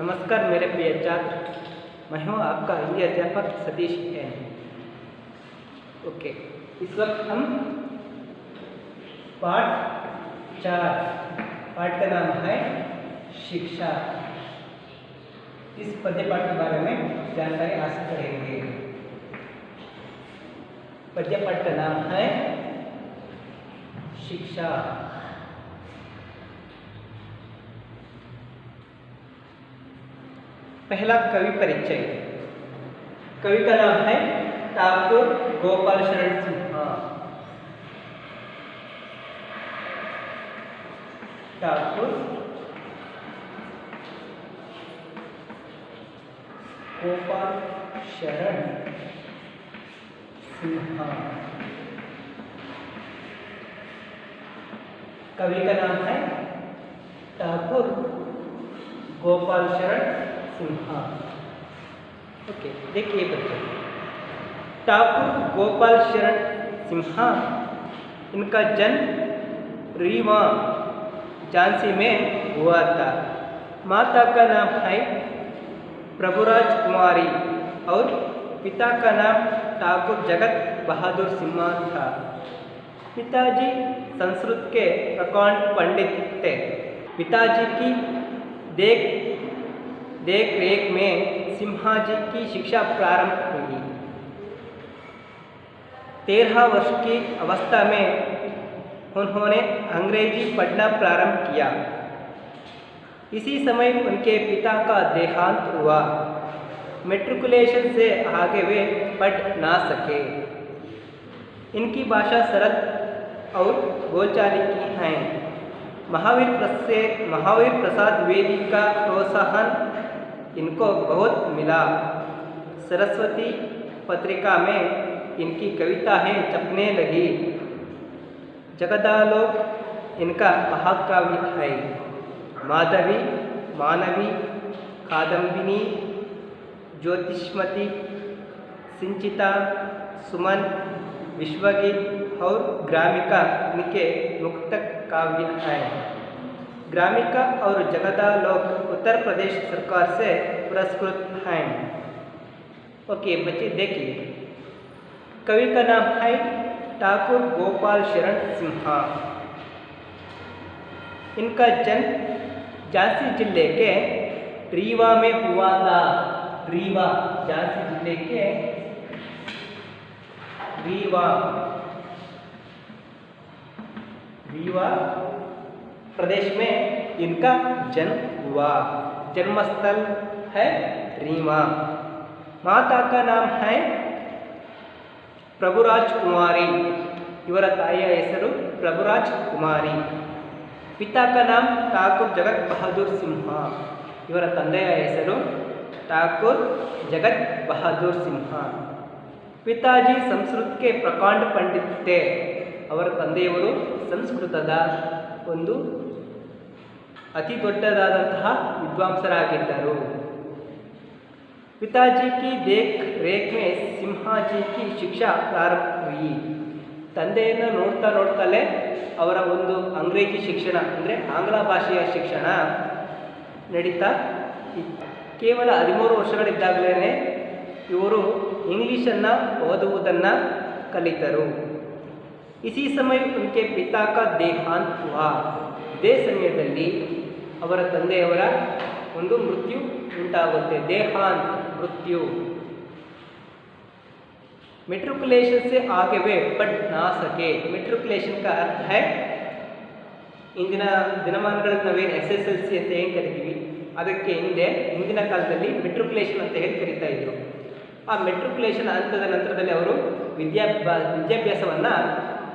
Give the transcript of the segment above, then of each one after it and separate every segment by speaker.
Speaker 1: नमस्कार मेरे प्रिय छात्र, मैं हूँ आपका हिंदी अध्यापक सतीश एन। ओके, इस वक्त हम पाठ 4 पाठ का नाम है शिक्षा। इस पद्य पाठ के बारे में जानकारी हासिल करेंगे। पद्य पाठ का नाम है शिक्षा। पहला कवि परिचय। कवि का नाम है ठाकुर गोपाल शरण सिन्हा। ठाकुर गोपाल शरण सिन्हा। कवि का नाम है ठाकुर गोपाल शरण सिन्हा। ओके, देखिए बच्चों, ठाकुर गोपाल शरण सिन्हा, इनका जन्म रीवा झांसी में हुआ था। माता का नाम है प्रभुराज कुमारी और पिता का नाम ठाकुर जगत बहादुर सिन्हा था। पिताजी संस्कृत के प्रकांड पंडित थे। पिताजी की देख रेख में सिन्हा जी की शिक्षा प्रारंभ हुई। 13 वर्ष की अवस्था में उन्होंने अंग्रेजी पढ़ना प्रारंभ किया। इसी समय उनके पिता का देहांत हुआ। मैट्रिकुलेशन से आगे वे पढ़ ना सके। इनकी भाषा सरल और बोलचाली की है। महावीर प्रसाद द्विवेदी का प्रोत्साहन इनको बहुत मिला। सरस्वती पत्रिका में इनकी कविताएं छपने लगी। जगदालोक इनका महाकाव्य है। माधवी, मानवी, कादम्बिनी, ज्योतिष्मती, सिंचिता, सुमन, विश्वगीत और ग्रामिका इनके मुक्तक काव्य हैं। ग्रामिका और जगदालोक उत्तर प्रदेश सरकार से पुरस्कृत हैं। ओके बच्चे, देखिए, कवि का नाम है ठाकुर गोपाल शरण सिन्हा। इनका जन्म झांसी जिले के रीवा में हुआ था। रीवा, झांसी जिले के रीवा प्रदेश में इनका जन्म हुआ। जन्मस्थल है रीवा। माता का नाम है प्रभुराज कुमारी। ಇವರ ತಾಯಿಯ ಹೆಸರು ಪ್ರಭುರಾಜ್ ಕುಮಾರಿ। पिता का नाम ठाकुर जगत बहादुर सिन्हा। ಇವರ ತಂದೆಯ ಹೆಸರು ठाकुर जगत बहादुर सिन्हा। पिताजी संस्कृत के प्रकांड पंडित थे। ಅವರ ತಂದೆಯವರು ಸಂಸ್ಕೃತದ ಒಂದು ಅತಿ ದೊಡ್ಡದಾದಂತಹ ವಿದ್ವಾಂಸರಾಗಿದ್ದರು। पिताजी की देख रेख में सिन्हा जी की शिक्षा प्रारंभ हुई। ತಂದೆಯನ್ನು ನೋಡ್ತಲೇ ಅವರ ಒಂದು ಅಂಗ್ರೇಜಿ ಶಿಕ್ಷಣ ಅಂದರೆ ಆಂಗ್ಲ ಭಾಷೆಯ ಶಿಕ್ಷಣ ನಡೀತಾ ಇತ್ತು। ಕೇವಲ 13 ವರ್ಷಗಳಿದ್ದಾಗಲೇ ಇವರು ಇಂಗ್ಲೀಷನ್ನು ಓದುವುದನ್ನು ಕಲಿತರು। इसी समय उनके पिता का देहांत हुआ। ಇದೇ ಸಮಯದಲ್ಲಿ ಅವರ ತಂದೆಯವರ ಒಂದು ಮೃತ್ಯು ಉಂಟಾಗುತ್ತೆ। ದೇಹಾಂತ, ಮೃತ್ಯು। मेट्रिकुलेशन से आगे वे पढ़ ना सके। मेट्रिकुलेशन का अर्थ है ಇಂದಿನ ದಿನಮಾನಗಳಲ್ಲಿ ನಾವೇನು SSLC ಅಂತ ಏನು ಕರಿತೀವಿ, ಅದಕ್ಕೆ ಹಿಂದಿನ ಕಾಲದಲ್ಲಿ ಮೆಟ್ರಿಕುಲೇಷನ್ ಅಂತ ಹೇಳಿ ಕರೀತಾ ಇದ್ರು। ಆ ಮೆಟ್ರಿಕುಲೇಷನ್ ಹಂತದ ನಂತರದಲ್ಲಿ ಅವರು ವಿದ್ಯಾಭ್ಯಾಸವನ್ನು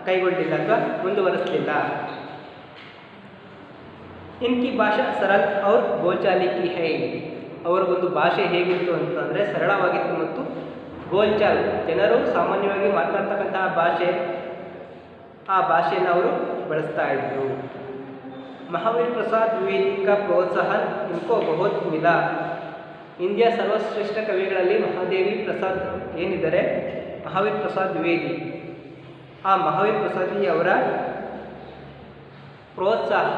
Speaker 1: ಕೈಗೊಂಡಿಲ್ಲ ಅಥವಾ ಮುಂದುವರಿಸಲಿಲ್ಲ। इनकी भाषा सरल और बोलचाली की है। ಅವರ ಒಂದು ಭಾಷೆ ಹೇಗಿತ್ತು ಅಂತಂದರೆ ಸರಳವಾಗಿತ್ತು ಮತ್ತು ಬೋಲ್ಚಾಲ್, ಜನರು ಸಾಮಾನ್ಯವಾಗಿ ಮಾತನಾಡ್ತಕ್ಕಂತಹ ಭಾಷೆ, ಆ ಭಾಷೆಯನ್ನು ಅವರು ಬಳಸ್ತಾ ಇದ್ದರು। महावीर प्रसाद द्विवेदी का प्रोत्साहन इनको बहुत मिला। ಇಂಡಿಯಾ ಸರ್ವಶ್ರೇಷ್ಠ ಕವಿಗಳಲ್ಲಿ ಮಹಾದೇವಿ ಪ್ರಸಾದ್ ಏನಿದ್ದಾರೆ, ಮಹಾವೀರ್ ಪ್ರಸಾದ್ ದ್ವಿವೇದಿ, ಆ ಮಹಾವೀರ್ ಪ್ರಸಾದಿ ಅವರ ಪ್ರೋತ್ಸಾಹ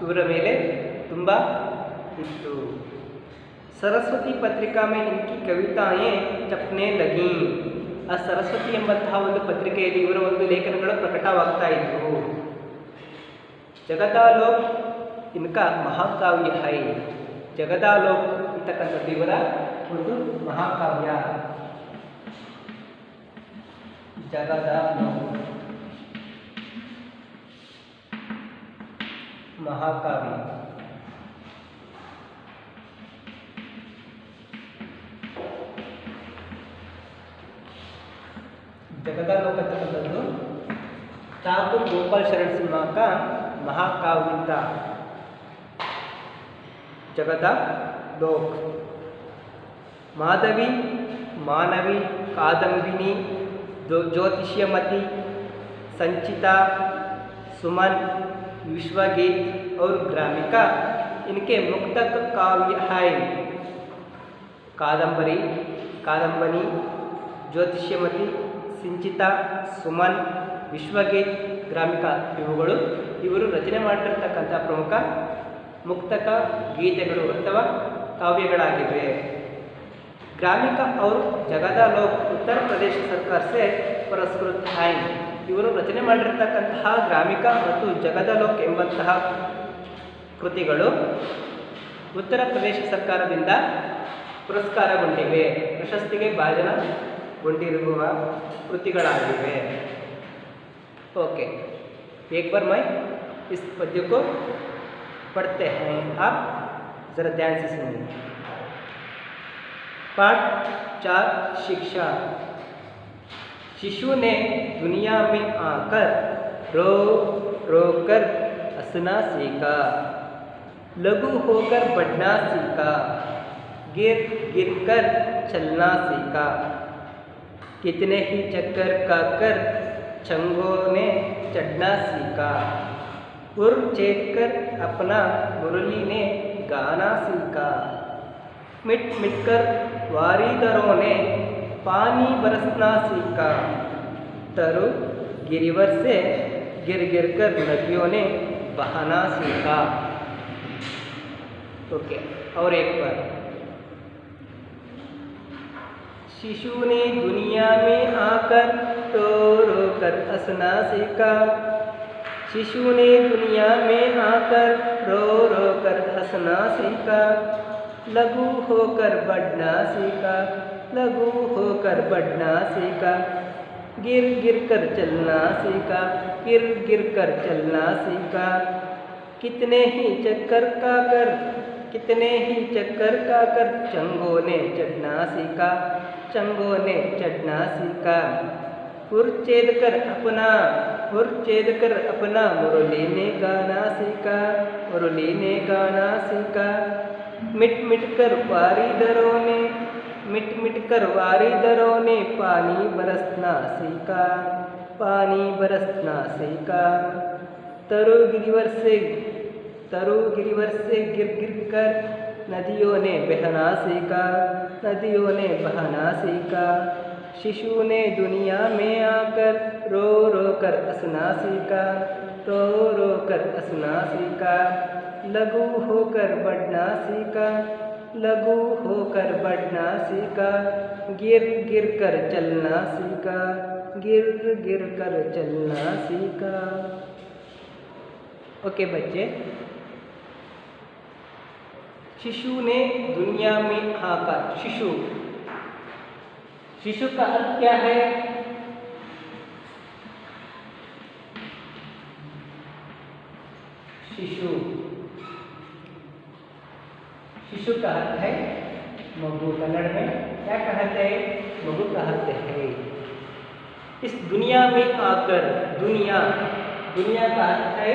Speaker 1: ಇವರ ಮೇಲೆ ತುಂಬ ಇತ್ತು। सरस्वती पत्रिका में इनकी कविताएं छपने लगी। ಆ ಸರಸ್ವತಿ ಎಂಬಂತಹ ಒಂದು ಪತ್ರಿಕೆಯಲ್ಲಿ ಇವರ ಒಂದು ಲೇಖನಗಳು ಪ್ರಕಟವಾಗ್ತಾ ಇದ್ದವು. ಜಗದಾಲೋಕ್ ಇನ್ಕಾ ಮಹಾಕಾವ್ಯ ಹೈ. ಜಗದಾಲೋಕ್ ಅಂತಕ್ಕಂಥದ್ದು ಇವರ ಒಂದು ಮಹಾಕಾವ್ಯ. ಜಗದಾಲೋಕ್ ಮಹಾಕಾವ್ಯ. जगदालोक ಅಂತಕ್ಕಂಥದ್ದು ठाकुर गोपाल शरण सिन्हा का महाकाव्य था. जगदालोक. माधवी, मानवी, कादम्बिनी, ज्योतिष्यमती, संचिता, सुमन, विश्वगीत और ग्रामिका इनके मुक्तक काव्य है. कादंबरी, कादंबनी, ज्योतिष्यमती, ಸಿಂಚಿತ, ಸುಮನ್, ವಿಶ್ವಗೀತ್, ಗ್ರಾಮಿಕ ಇವುಗಳು ಇವರು ರಚನೆ ಮಾಡಿರ್ತಕ್ಕಂಥ ಪ್ರಮುಖ ಮುಕ್ತಕ ಗೀತೆಗಳು ಅಥವಾ ಕಾವ್ಯಗಳಾಗಿವೆ. ಗ್ರಾಮಿಕ और ಜಗದಾಲೋಕ್ ಉತ್ತರ ಪ್ರದೇಶ ಸರ್ಕಾರ से ಪುರಸ್ಕೃತ है. ಇವರು ರಚನೆ ಮಾಡಿರ್ತಕ್ಕಂತಹ ಗ್ರಾಮಿಕ ಮತ್ತು ಜಗದಾಲೋಕ್ ಎಂಬಂತಹ ಕೃತಿಗಳು ಉತ್ತರ ಪ್ರದೇಶ ಸರ್ಕಾರದಿಂದ ಪುರಸ್ಕಾರಗೊಂಡಿವೆ, ಪ್ರಶಸ್ತಿಗೆ ಭಾಜನಗೊಂಡಿರುವ कृतिगळागिवे. ओके, एक बार मैं इस पद्य को पढ़ते हैं, आप ज़रा ध्यान से सुनिए. पाठ 4 शिक्षा. शिशु ने दुनिया में आकर रो रो कर हंसना सीखा, लघु होकर बढ़ना सीखा, गिर गिर कर चलना सीखा. कितने ही चक्कर काकर चंगों ने चढ़ना सीखा, उर चेत कर अपना मुरली ने गाना सीखा. मिट मिट कर वारीदरों ने पानी बरसना सीखा, तरु गिरिवर से गिर गिर कर नदियों ने बहाना सीखा. ओके, और एक बार. शिशु ने दुनिया में आकर रो रो कर हंसना सीखा. शिशु ने दुनिया में आकर रो रो कर हंसना सीखा, लघु होकर बढ़ना सीखा, लघु होकर बढ़ना सीखा. गिर गिर कर चलना सीखा, गिर गिर कर चलना सीखा. कितने ही चक्कर काकर, कितने ही चक्कर काकर चंगों ने चढ़ना सीखा, चंगों ने चढ़ना सीखा. उर चेद कर अपना मुरली ने गाना सीखा, मुरली ने गाना सीखा. मिट मिट कर वारीदरों ने, मिट मिट कर वारीदरों ने पानी बरसना सीखा, पानी बरसना सीखा. तरु गिरिवर से गिर गिर कर नदियों ने बहना सीखा, नदियों ने बहना सीखा. शिशु ने दुनिया में आकर रो रो कर हंसना सीखा, रो रो कर हंसना सीखा. लघु होकर बढ़ना सीखा, लघु होकर बढ़ना सीखा. गिर गिर कर चलना सीखा, गिर गिर कर चलना सीखा. ओके बच्चे, शिशु ने दुनिया में आकर. शिशु, शिशु का अर्थ क्या है? शिशु, शिशु का अर्थ है मगु. कन्नड़ में क्या कहते हैं? मगु कहते हैं. इस दुनिया में आकर, दुनिया, दुनिया का अर्थ है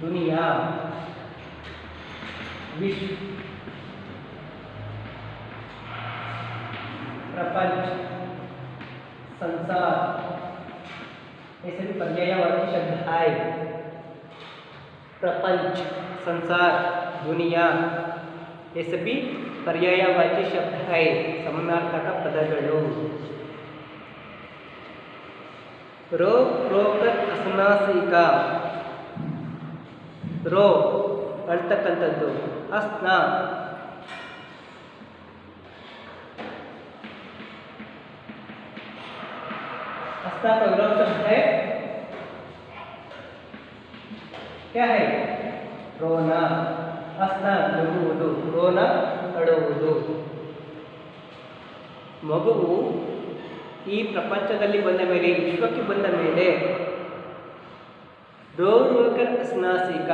Speaker 1: दुनिया, विश्व, प्रपंच, संसार, ऐसे भी पर्यायवाची शब्द है. प्रपंच, संसार, दुनिया ये सभी पर्यायवाची शब्द है, समानार्थक पदಗಳು. रो रो कर हंसना सीखा. रो ಅಳ್ತಕ್ಕಂಥದ್ದು. ಅಸ್ನ अस्ना का विलोम शब्द है क्या है? रोना. अस्ना ನಗುವುದು, ರೋನ ಅಳುವುದು. ಮಗುವು ಈ ಪ್ರಪಂಚದಲ್ಲಿ ಬಂದ ಮೇಲೆ, ವಿಶ್ವಕ್ಕೆ ಬಂದ ಮೇಲೆ ರೋ ರೋಕರ್ ಅಸ್ನಾಸಿಕ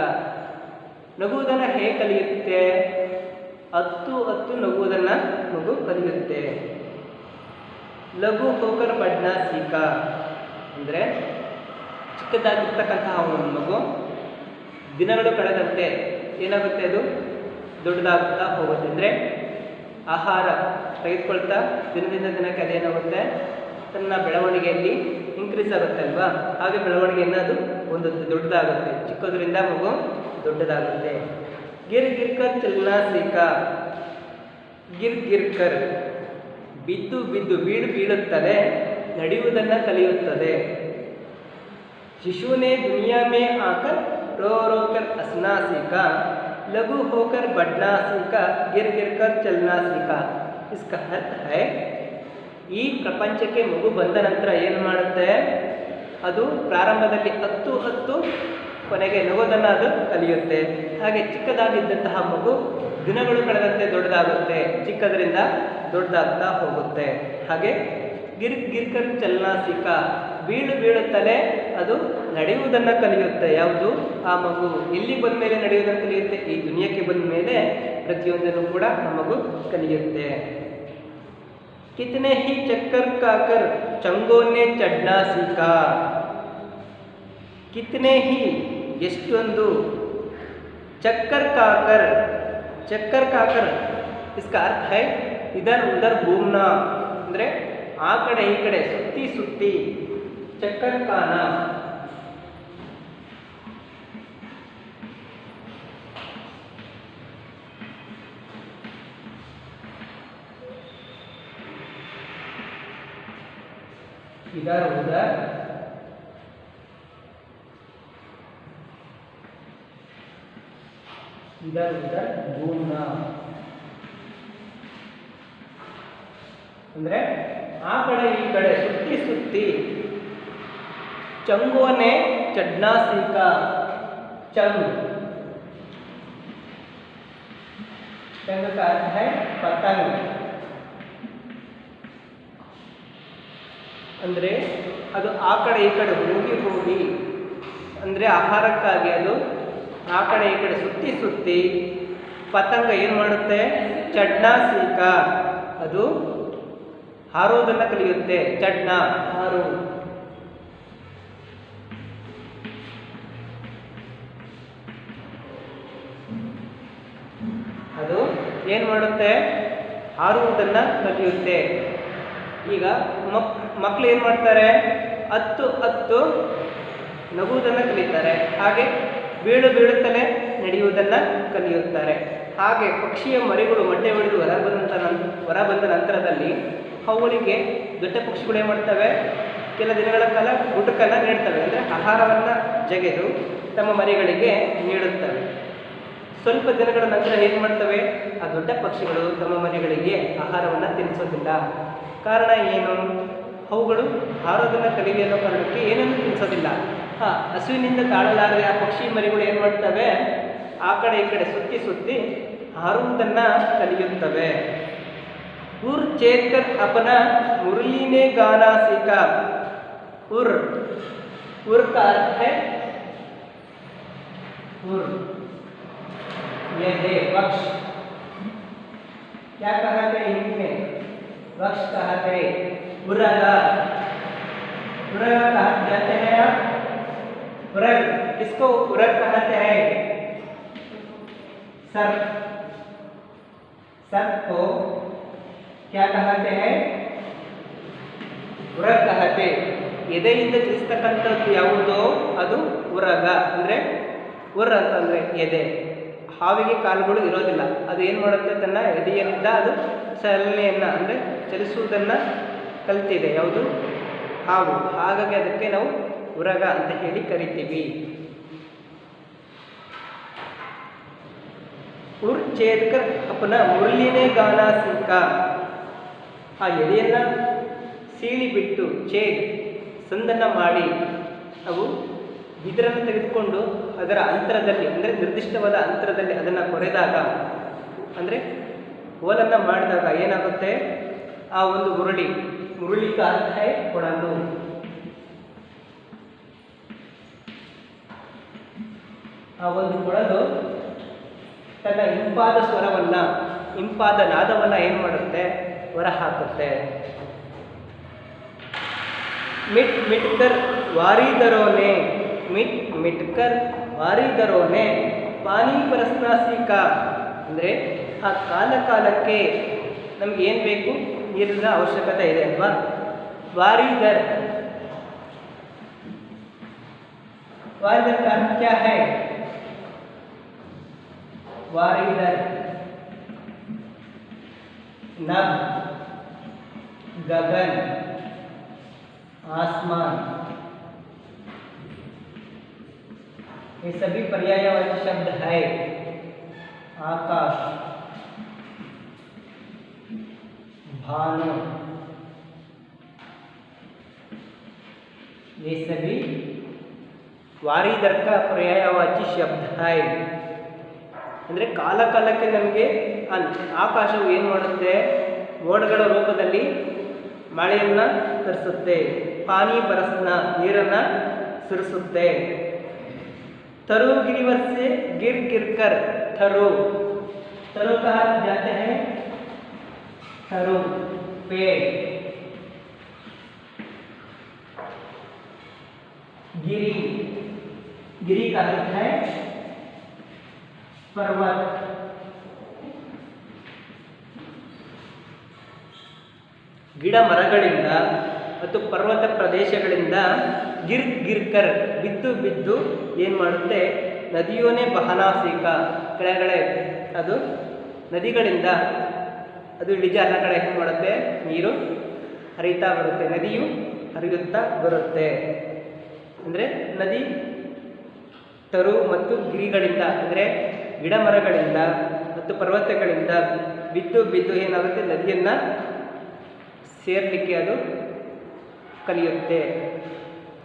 Speaker 1: ನಗುವುದನ್ನು ಹೇಗೆ ಕಲಿಯುತ್ತೆ? ಹತ್ತು ನಗುವುದನ್ನು ಮಗು ಕಲಿಯುತ್ತೆ. ಲಘು ಹೋಕರ್ ಬಡ್ನ ಸೀಕ ಅಂದರೆ ಚಿಕ್ಕದಾಗಿರ್ತಕ್ಕಂತಹ ಒಂದು ಮಗು ದಿನಗಳು ಕಳೆದಂತೆ ಏನಾಗುತ್ತೆ? ಅದು ದೊಡ್ಡದಾಗುತ್ತಾ ಹೋಗುತ್ತೆ. ಅಂದರೆ ಆಹಾರ ತೆಗೆದುಕೊಳ್ತಾ ದಿನದಿಂದ ದಿನಕ್ಕೆ ಅದೇನಾಗುತ್ತೆ? ತನ್ನ ಬೆಳವಣಿಗೆಯಲ್ಲಿ ಇನ್ಕ್ರೀಸ್ ಆಗುತ್ತೆ ಅಲ್ವಾ? ಹಾಗೆ ಬೆಳವಣಿಗೆಯನ್ನು ಅದು ಒಂದು ದೊಡ್ಡದಾಗುತ್ತೆ. ಚಿಕ್ಕದ್ರಿಂದ ಮಗು ದೊಡ್ಡದಾಗುತ್ತೆ. ಗಿರ್ಕರ್ ಚಲನಾ ಸೀಕ. ಗಿರ್ಕರ್ ಬಿದ್ದು ಬೀಳುತ್ತದೆ, ನಡೆಯುವುದನ್ನು ಕಲಿಯುತ್ತದೆ. ಶಿಶುನೇ ದುನಿಯಾ ಮೇ ಆಕರ್ ರೋ ರೋಕರ್ ಹಸ್ನಾ ಸೀಖಾ, ಲಘು ಹೋಕರ್ ಬಡ್ನಾ ಸೀಖಾ, ಗಿರ್ಕರ್ ಚಲನಾ ಸೀಖಾ. ಇಸ್ಕಾ ಅರ್ಥ ಹೈ, ಈ ಪ್ರಪಂಚಕ್ಕೆ ಮಗು ಬಂದ ನಂತರ ಏನು ಮಾಡುತ್ತೆ? ಅದು ಪ್ರಾರಂಭದಲ್ಲಿ ಹತ್ತು ಕೊನೆಗೆ ನಗೋದನ್ನು ಅದು ಕಲಿಯುತ್ತೆ. ಹಾಗೆ ಚಿಕ್ಕದಾಗಿದ್ದಂತಹ ಮಗು ದಿನಗಳು ಕಳೆದಂತೆ ದೊಡ್ಡದಾಗುತ್ತೆ, ಚಿಕ್ಕದರಿಂದ ದೊಡ್ಡದಾಗ್ತಾ ಹೋಗುತ್ತೆ. ಹಾಗೆ ಗಿರ್ಕರ್ ಚಲನಾ ಸೀಖ, ಬೀಳುತ್ತಲೇ ಅದು ನಡೆಯುವುದನ್ನು ಕಲಿಯುತ್ತೆ. ಯಾವುದು? ಆ ಮಗು ಎಲ್ಲಿ ಬಂದ ಮೇಲೆ ನಡೆಯುವುದನ್ನು ಕಲಿಯುತ್ತೆ? ಈ ದುನಿಯಾಕ್ಕೆ ಬಂದ ಮೇಲೆ ಪ್ರತಿಯೊಂದನ್ನು ಕೂಡ ಆ ಮಗು ಕಲಿಯುತ್ತೆ. ಕಿತನೆ ಹಿ ಚಕ್ಕರ್ ಕಾಕರ್ ಚಂಗೋನೆ ಚಡ್ನಾ ಸೀಖ. ಕಿತನೆ ಹಿ ಎಷ್ಟೊಂದು, ಚಕ್ಕರ್ ಕಾಕರ್ इसका अर्थ है इधर उधर घूमना, ಅಂದರೆ ಆ ಕಡೆ ಈ ಕಡೆ ಸುತ್ತಿ ಚಕ್ಕರ್ ಕಾನ. इधर उधर घूमना ಅಂದ್ರೆ ಆ ಕಡೆ ಈ ಕಡೆ ಸುತ್ತಿ. ಚಂಗೋನೆ ಚಡ್ನಾ ಸೀಖ. चंग का अर्थ है पतंग. ಅಂದರೆ ಅದು ಆ ಕಡೆ ಈ ಕಡೆ ಹೋಗಿ ಅಂದರೆ ಆಹಾರಕ್ಕಾಗಿ ಅದು ಆ ಕಡೆ ಈ ಕಡೆ ಸುತ್ತಿ ಪತಂಗ ಏನು ಮಾಡುತ್ತೆ? ಚಡ್ನಾ ಸೀಖ, ಅದು ಹಾರುವುದನ್ನು ಕಲಿಯುತ್ತೆ. ಚಡ್ನಾ ಹಾರು. ಅದು ಏನು ಮಾಡುತ್ತೆ? ಹಾರುವುದನ್ನು ಕಲಿಯುತ್ತೆ. ಈಗ ಮಕ್ಕಳು ಏನು ಮಾಡ್ತಾರೆ? ಹತ್ತು ನಗುವುದನ್ನು ಕಲಿತಾರೆ. ಹಾಗೆ ಬೀಳುತ್ತಲೇ ನಡೆಯುವುದನ್ನು ಕಲಿಯುತ್ತಾರೆ. ಹಾಗೆ ಪಕ್ಷಿಯ ಮರಿಗಳು ಮೊಟ್ಟೆ ಹೊಡೆದು ಹೊರ ಬಂದ ನಂತರದಲ್ಲಿ ಅವುಗಳಿಗೆ ದೊಡ್ಡ ಪಕ್ಷಿಗಳು ಏನು ಮಾಡ್ತವೆ? ಕೆಲ ದಿನಗಳ ಕಾಲ ಗುಟುಕನ್ನು ನೀಡ್ತವೆ, ಅಂದರೆ ಆಹಾರವನ್ನು ಜಗೆದು ತಮ್ಮ ಮರಿಗಳಿಗೆ ನೀಡುತ್ತವೆ. ಸ್ವಲ್ಪ ದಿನಗಳ ನಂತರ ಏನು ಮಾಡ್ತವೆ? ಆ ದೊಡ್ಡ ಪಕ್ಷಿಗಳು ತಮ್ಮ ಮರಿಗಳಿಗೆ ಆಹಾರವನ್ನು ತಿನ್ನಿಸೋದಿಲ್ಲ. ಕಾರಣ ಏನು? ಅವುಗಳು ಹಾರೋದನ್ನು ಕಲಿಯಲಿ ಅನ್ನೋ ಕಾರಣಕ್ಕೆ ಏನನ್ನು ತಿನ್ನಿಸೋದಿಲ್ಲ. ಹಸುವಿನಿಂದ ತಾಳಲಾರದೆ ಆ ಪಕ್ಷಿ ಮರಿಗಳು ಏನು ಮಾಡ್ತವೆ? ಆ ಕಡೆ ಈ ಕಡೆ ಸುತ್ತಿ ಹಾರುವುದನ್ನು ಕಲಿಯುತ್ತವೆ. ಉರ್ ಚೇತ್ಕರ್ ಅಪನ ಮುರಳಿನೇ ಗಾನಾ ಸೀಖಾ. उर का अर्थ है उर, ये है वृक्ष. क्या कहते हैं हिंदी में? वृक्ष कहते हैं. उरगा कहा जाते हैं आप. उरग, इसको उरग कहते हैं. सर्प को क्या कहते हैं? ಉರಗ कहते. ಎದೆಯಿಂದ ಚಲಿಸ್ತಕ್ಕಂಥದ್ದು ಯಾವುದೋ ಅದು ಉರಗ. ಅಂದರೆ ಉರ್ ಅಂತಂದರೆ ಎದೆ. ಹಾವಿಗೆ ಕಾಲುಗಳು ಇರೋದಿಲ್ಲ, ಅದು ಏನು ಮಾಡುತ್ತೆ? ತನ್ನ ಎದೆಯಿಂದ ಅದು ಚಲನೆಯನ್ನು ಅಂದರೆ ಚಲಿಸುವುದನ್ನು ಕಲಿತಿದೆ. ಯಾವುದು? ಹಾವು. ಹಾಗಾಗಿ ಅದಕ್ಕೆ ನಾವು ಉರಗ ಅಂತ ಹೇಳಿ ಕರಿತೀವಿ. ಉರ್ ಛೇದ್ಕರ್ ಅಪನ ಮುರಳಿನೇ ಗಾನ ಸಿಕ್ಕ. ಆ ಎದೆಯನ್ನು ಸೀಳಿ ಬಿಟ್ಟು ಛೇದ್ ಸಂದನ್ನು ಮಾಡಿ ಅವು ಬಿದಿರನ್ನು ತೆಗೆದುಕೊಂಡು ಅದರ ಅಂತರದಲ್ಲಿ ಅಂದರೆ ನಿರ್ದಿಷ್ಟವಾದ ಅಂತರದಲ್ಲಿ ಅದನ್ನು ಕೊರೆದಾಗ ಅಂದರೆ ಹೋಲನ್ನು ಮಾಡಿದಾಗ ಏನಾಗುತ್ತೆ, ಆ ಒಂದು ಮುರುಳಿ का अर्थ है ಕೊಡಲು. ಆ ಒಂದು ಕೊಳಲು ತನ್ನ ಇಂಪಾದ ಸ್ವರವನ್ನು ಇಂಪಾದ ನಾದವನ್ನು ಏನು ಮಾಡುತ್ತೆ, ಹೊರ ಹಾಕುತ್ತೆ. ಮಿಟ್ ಮಿಟ್ಕರ್ ವಾರಿದರೋನೆ ಮಿಟ್ ಮಿಟ್ಕರ್ ವಾರಿದರೋನೆ ಪಾನಿ ಪರಸ್ನ ಸೀಕ. ಅಂದರೆ ಆ ಕಾಲಕ್ಕೆ ನಮ್ಗೆ ಏನು ಬೇಕು, ನೀರಿನ ಅವಶ್ಯಕತೆ ಇದೆ ಅಲ್ವಾ. ವಾರಿದರ್ का अर्थ क्या है? वारिदर नभ, गगन, आसमान, ये सभी पर्यायवाची शब्द है. आकाश, भानु, ये सभी ವಾರಿದರ್ का पर्यायवाची शब्द है. ಅಂದರೆ ಕಾಲಕ್ಕೆ ನಮಗೆ ಆಕಾಶವು ಏನು ಮಾಡುತ್ತೆ, ಮೋಡಗಳ ರೂಪದಲ್ಲಿ ಮಳೆಯನ್ನು ತರಿಸುತ್ತೆ. ಪಾನಿ ಬರಸ್ನ ನೀರನ್ನು ಸುರಿಸುತ್ತೆ. ತರು ಗಿರಿವರ್ से गिर गिर कर थरो कहा जाते हैं. थरो पेड़, गिरी का अर्थ है पर्वत. ಗಿಡ ಮರಗಳಿಂದ ಮತ್ತು ಪರ್ವತ ಪ್ರದೇಶಗಳಿಂದ ಗಿರ್ಕರ್ ಬಿದ್ದು ಏನು ಮಾಡುತ್ತೆ, ನದಿಯೋನೇ ಬಹನಾಸೀಕ ಕೆಳಗಡೆ ಅದು ನದಿಗಳಿಂದ ಅದು ಇಳಿಜ ಎಲ್ಲ ಕಡೆ ಏನು ಮಾಡುತ್ತೆ, ನೀರು ಹರಿಯುತ್ತಾ ಬರುತ್ತೆ, ನದಿಯು ಹರಿಯುತ್ತಾ ಬರುತ್ತೆ. ಅಂದರೆ ನದಿ ತರು ಮತ್ತು ಗಿರಿಗಳಿಂದ ಅಂದರೆ ಗಿಡ ಮರಗಳಿಂದ ಮತ್ತು ಪರ್ವತಗಳಿಂದ ಬಿದ್ದು ಏನಾಗುತ್ತೆ, ನದಿಯನ್ನು ಸೇರಲಿಕ್ಕೆ ಅದು ಕಲಿಯುತ್ತೆ.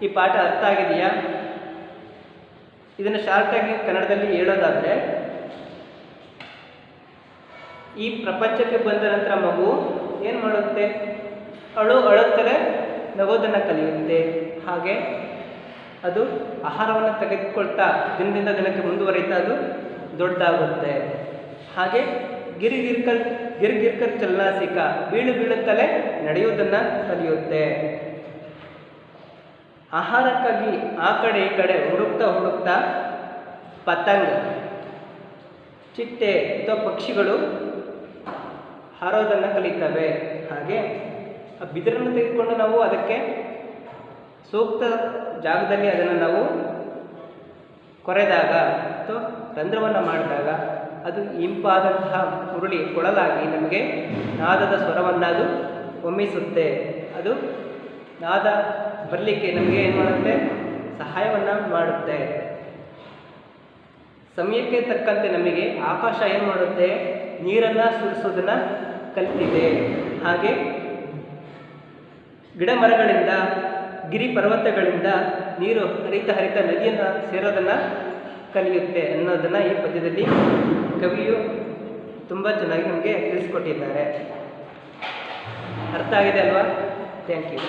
Speaker 1: ಈ ಪಾಠ ಅರ್ಥ ಆಗಿದೆಯಾ? ಇದನ್ನು ಶಾರ್ಟಾಗಿ ಕನ್ನಡದಲ್ಲಿ ಹೇಳೋದಾದರೆ, ಈ ಪ್ರಪಂಚಕ್ಕೆ ಬಂದ ನಂತರ ಮಗು ಏನು ಮಾಡುತ್ತೆ, ಅಳುತ್ತಲೇ ನಗೋದನ್ನು ಕಲಿಯುತ್ತೆ. ಹಾಗೆ ಅದು ಆಹಾರವನ್ನು ತೆಗೆದುಕೊಳ್ತಾ ದಿನದಿಂದ ದಿನಕ್ಕೆ ಮುಂದುವರಿತಾ ಅದು ದೊಡ್ಡದಾಗುತ್ತೆ. ಹಾಗೆ ಗಿರ್ಗಿರ್ಕರ್ ಚಲನಾಸಿಕ ಬೀಳುತ್ತಲೇ ನಡೆಯುವುದನ್ನು ಕಲಿಯುತ್ತೆ. ಆಹಾರಕ್ಕಾಗಿ ಆ ಕಡೆ ಈ ಕಡೆ ಹುಡುಕ್ತಾ ಪತಂಗ್ ಚಿಟ್ಟೆ ಅಥವಾ ಪಕ್ಷಿಗಳು ಹಾರೋದನ್ನು ಕಲಿತವೆ. ಹಾಗೆ ಆ ಬಿದಿರನ್ನು ತೆಗೆದುಕೊಂಡು ನಾವು ಅದಕ್ಕೆ ಸೂಕ್ತ ಜಾಗದಲ್ಲಿ ಅದನ್ನು ನಾವು ಕೊರೆದಾಗ ಅಥವಾ ರಂಧ್ರವನ್ನು ಮಾಡಿದಾಗ ಅದು ಇಂಪಾದಂತಹ ಮುರುಳಿ ಕೊಳಲಾಗಿ ನಮಗೆ ನಾದದ ಸ್ವರವನ್ನು ಅದು ಹೊಮ್ಮಿಸುತ್ತೆ. ಅದು ನಾದ ಬರಲಿಕ್ಕೆ ನಮಗೆ ಏನು ಮಾಡುತ್ತೆ, ಸಹಾಯವನ್ನು ಮಾಡುತ್ತೆ. ಸಮಯಕ್ಕೆ ತಕ್ಕಂತೆ ನಮಗೆ ಆಕಾಶ ಏನು ಮಾಡುತ್ತೆ, ನೀರನ್ನು ಸುರಿಸೋದನ್ನು ಕಲಿತಿದೆ. ಹಾಗೆ ಗಿಡ ಮರಗಳಿಂದ ಗಿರಿ ಪರ್ವತಗಳಿಂದ ನೀರು ಹರಿತ ನದಿಯನ್ನು ಸೇರೋದನ್ನು ಕಲಿಯುತ್ತೆ ಅನ್ನೋದನ್ನು ಈ ಪದ್ಯದಲ್ಲಿ ಕವಿಯು ತುಂಬ ಚೆನ್ನಾಗಿ ನಮಗೆ ತಿಳಿಸಿಕೊಟ್ಟಿದ್ದಾರೆ. ಅರ್ಥ ಆಗಿದೆ ಅಲ್ವಾ? Thank you.